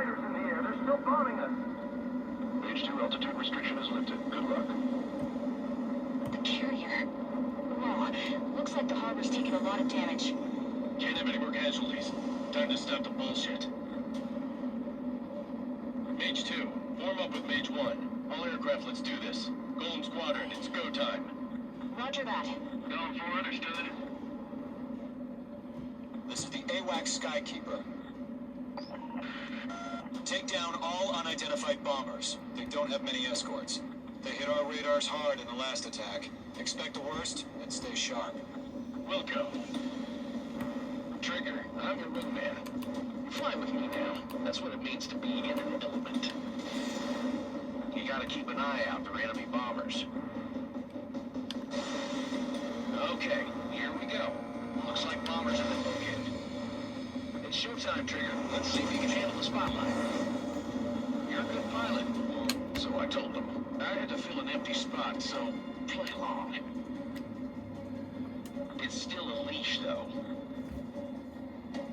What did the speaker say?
fighters in the air. They're still bombing us. H2 altitude restriction is lifted. Good luck. The carrier. Whoa. Looks like the harbor's taken a lot of damage. Can't have any more casualties. Time to stop the bullshit. Mage 2, form up with Mage 1. All aircraft, let's do this. Golem Squadron, it's go time. Roger that. Going for understood. This is the AWACS Skykeeper. Take down all unidentified bombers. They don't have many escorts. They hit our radars hard in the last attack. Expect the worst and stay sharp. Wilco. Trigger, I'm your wingman. Fly with me now. That's what it means to be in an element. You gotta keep an eye out for enemy bombers. Okay, here we go. Looks like bombers have been located. It's showtime, Trigger. Let's see if you can handle the spotlight. You're a good pilot. So I told them. I had to fill an empty spot, so play along.